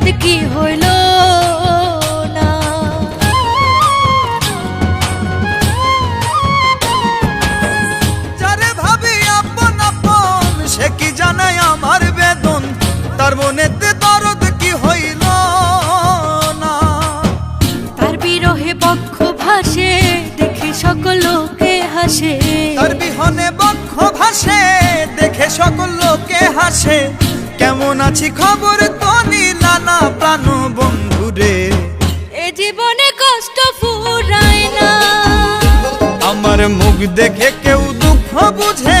দরদ কি হইল না। যারে ভাবি আপন আপন সে কি জানে আমার বেদন, তার মনেতে দরদ কি হইল না। তার বিরহে বক্ষ ভাসে দেখে সকল লোকে হাসে, তার বিহনে বক্ষ ভাসে দেখে সকল লোকে হাসে। কেমন আছি খবর তো নিলা না প্রাণ বন্ধুরে, এ জীবনে কষ্ট ফুরায় না। আমার মুখ দেখে কেউ দুঃখ বুঝে